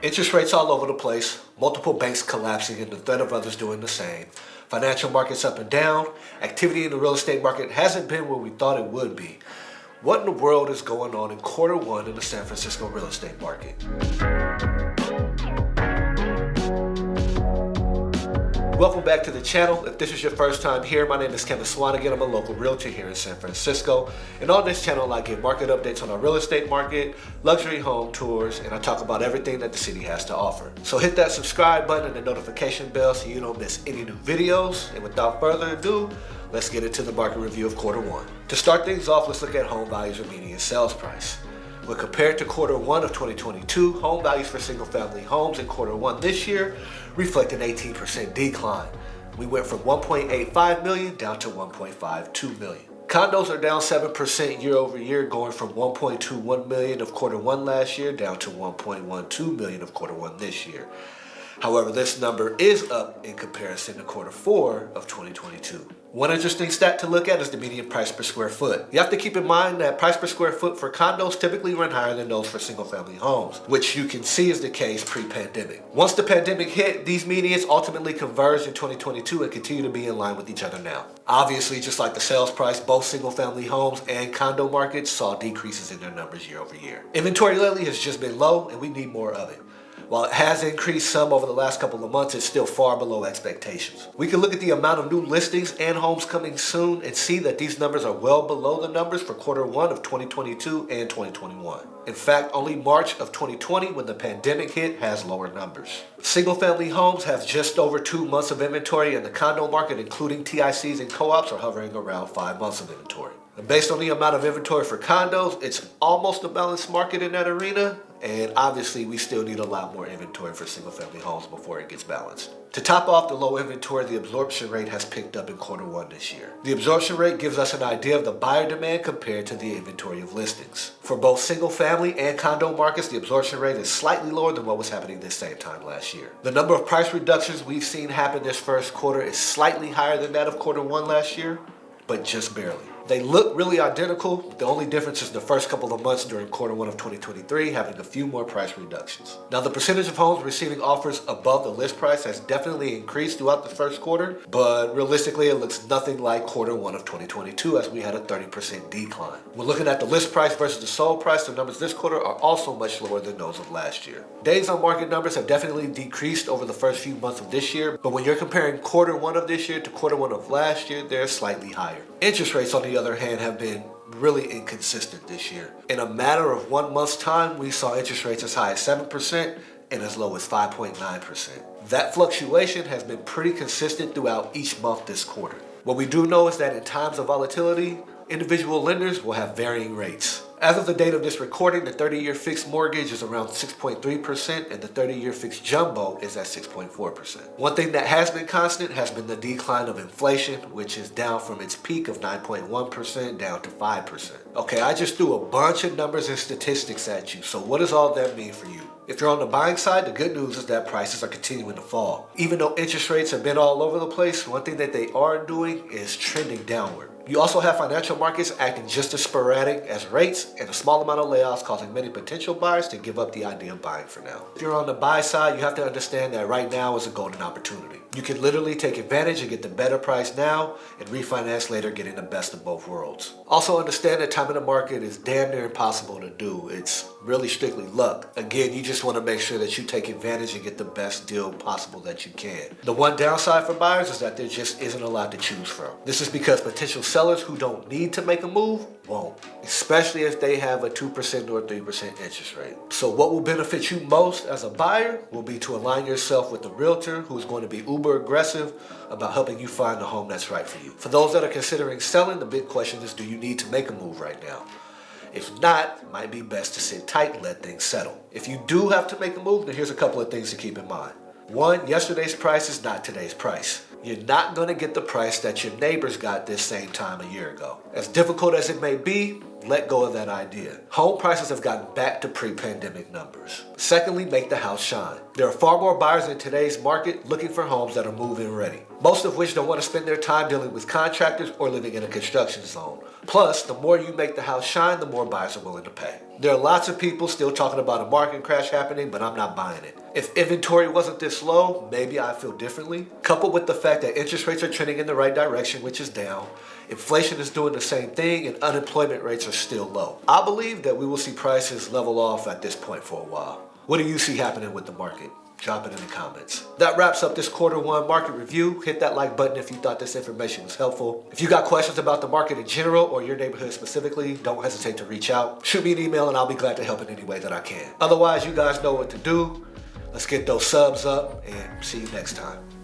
Interest rates all over the place, multiple banks collapsing and the threat of others doing the same, financial markets up and down, activity in the real estate market hasn't been where we thought it would be. What in the world is going on in quarter one in the San Francisco real estate market? Welcome back to the channel. If this is your first time here, my name is Kevin Swanigan. I'm a local realtor here in San Francisco. And on this channel, I give market updates on our real estate market, luxury home tours, and I talk about everything that the city has to offer. So hit that subscribe button and the notification bell so you don't miss any new videos. And without further ado, let's get into the market review of quarter one. To start things off, let's look at home values or median sales price. When compared to quarter one of 2022, home values for single-family homes in quarter one this year reflect an 18% decline. We went from 1.85 million down to 1.52 million. Condos are down 7% year over year, going from 1.21 million of quarter one last year down to 1.12 million of quarter one this year. However, this number is up in comparison to quarter four of 2022. One interesting stat to look at is the median price per square foot. You have to keep in mind that price per square foot for condos typically run higher than those for single-family homes, which you can see is the case pre-pandemic. Once the pandemic hit, these medians ultimately converged in 2022 and continue to be in line with each other now. Obviously, just like the sales price, both single-family homes and condo markets saw decreases in their numbers year over year. Inventory lately has just been low, and we need more of it. While it has increased some over the last couple of months, it's still far below expectations. We can look at the amount of new listings and homes coming soon and see that these numbers are well below the numbers for quarter one of 2022 and 2021. In fact, only March of 2020, when the pandemic hit, has lower numbers. Single-family homes have just over 2 months of inventory, and the condo market, including TICs and co-ops, are hovering around 5 months of inventory. And based on the amount of inventory for condos, it's almost a balanced market in that arena. And obviously, we still need a lot more inventory for single-family homes before it gets balanced. To top off the low inventory, the absorption rate has picked up in quarter one this year. The absorption rate gives us an idea of the buyer demand compared to the inventory of listings. For both single-family and condo markets, the absorption rate is slightly lower than what was happening this same time last year. The number of price reductions we've seen happen this first quarter is slightly higher than that of quarter one last year, but just barely. They look really identical. The only difference is the first couple of months during quarter one of 2023 having a few more price reductions. Now, the percentage of homes receiving offers above the list price has definitely increased throughout the first quarter, but realistically, it looks nothing like quarter one of 2022 as we had a 30% decline. When looking at the list price versus the sold price, the numbers this quarter are also much lower than those of last year. Days on market numbers have definitely decreased over the first few months of this year, but when you're comparing quarter one of this year to quarter one of last year, they're slightly higher. Interest rates, on the other hand, have been really inconsistent this year. In a matter of 1 month's time, we saw interest rates as high as 7% and as low as 5.9%. That fluctuation has been pretty consistent throughout each month this quarter. What we do know is that in times of volatility, individual lenders will have varying rates. As of the date of this recording, the 30-year fixed mortgage is around 6.3% and the 30-year fixed jumbo is at 6.4%. One thing that has been constant has been the decline of inflation, which is down from its peak of 9.1% down to 5%. Okay, I just threw a bunch of numbers and statistics at you, so what does all that mean for you? If you're on the buying side, the good news is that prices are continuing to fall. Even though interest rates have been all over the place, one thing that they are doing is trending downward. You also have financial markets acting just as sporadic as rates and a small amount of layoffs causing many potential buyers to give up the idea of buying for now. If you're on the buy side, you have to understand that right now is a golden opportunity. You can literally take advantage and get the better price now and refinance later, getting the best of both worlds. Also understand that time in the market is damn near impossible to do. It's really strictly luck. Again, you just want to make sure that you take advantage and get the best deal possible that you can. The one downside for buyers is that there just isn't a lot to choose from. This is because potential sellers who don't need to make a move won't, especially if they have a 2% or 3% interest rate. So what will benefit you most as a buyer will be to align yourself with a realtor who's going to be uber aggressive about helping you find the home that's right for you. For those that are considering selling, the big question is, do you need to make a move right now? If not, it might be best to sit tight and let things settle. If you do have to make a move, then here's a couple of things to keep in mind. One, yesterday's price is not today's price. You're not going to get the price that your neighbors got this same time a year ago. As difficult as it may be, let go of that idea. Home prices have gotten back to pre-pandemic numbers. Secondly, make the house shine. There are far more buyers in today's market looking for homes that are move-in ready, most of which don't want to spend their time dealing with contractors or living in a construction zone. Plus, the more you make the house shine, the more buyers are willing to pay. There are lots of people still talking about a market crash happening, but I'm not buying it. If inventory wasn't this low, maybe I'd feel differently. Coupled with the fact that interest rates are trending in the right direction, which is down, inflation is doing the same thing, and unemployment rates are still low. I believe that we will see prices level off at this point for a while. What do you see happening with the market? Drop it in the comments. That wraps up this Q1 market review. Hit that like button if you thought this information was helpful. If you got questions about the market in general or your neighborhood specifically, don't hesitate to reach out. Shoot me an email and I'll be glad to help in any way that I can. Otherwise, you guys know what to do. Let's get those subs up and see you next time.